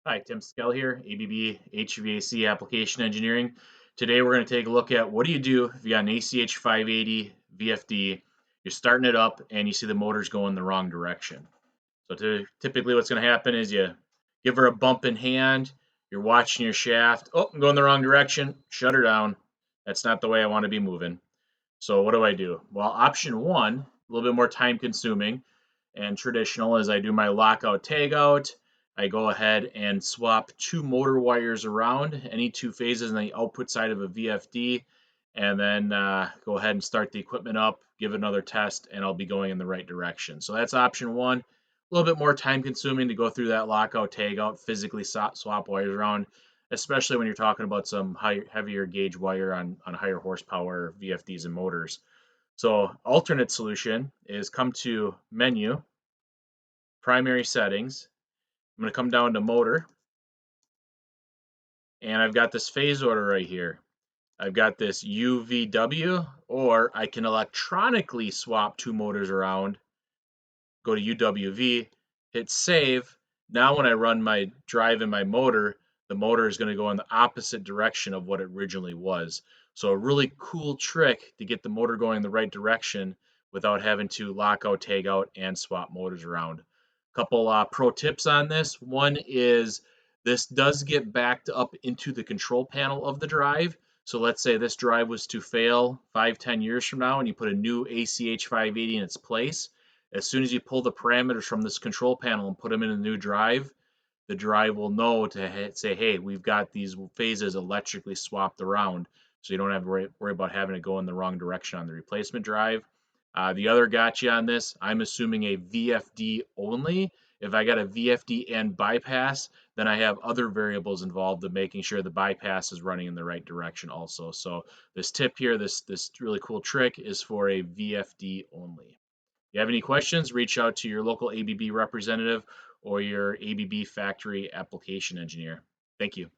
Hi, Tim Skell here, ABB HVAC Application Engineering. Today we're going to take a look at what do you do if you got an ACH580 VFD, you're starting it up and you see the motor's going the wrong direction. Typically what's going to happen is you give her a bump in hand, you're watching your shaft, oh, I'm going the wrong direction, shut her down. That's not the way I want to be moving. So what do? Well, option one, a little bit more time consuming and traditional, is I do my lockout tagout. I go ahead and swap two motor wires around, any two phases on the output side of a VFD, and then go ahead and start the equipment up, give it another test, and I'll be going in the right direction. So that's option one. A little bit more time consuming to go through that lockout tagout, physically swap wires around, especially when you're talking about some heavier gauge wire on higher horsepower VFDs and motors. So alternate solution is come to menu, primary settings. I'm going to come down to motor, and I've got this phase order right here. I've got this UVW, or I can electronically swap two motors around, go to UWV, hit save. Now when I run my drive in my motor, the motor is going to go in the opposite direction of what it originally was. So a really cool trick to get the motor going in the right direction without having to lock out, tag out, and swap motors around. Couple pro tips on this. One is this does get backed up into the control panel of the drive. So let's say this drive was to fail 5-10 years from now and you put a new ACH 580 in its place. As soon as you pull the parameters from this control panel and put them in a new drive, the drive will know to say, hey, we've got these phases electrically swapped around. So you don't have to worry about having to go in the wrong direction on the replacement drive. The other gotcha on this, I'm assuming a VFD only. If I got a VFD and bypass, then I have other variables involved of making sure the bypass is running in the right direction also. So this tip here, this really cool trick is for a VFD only. If you have any questions, reach out to your local ABB representative or your ABB factory application engineer. Thank you.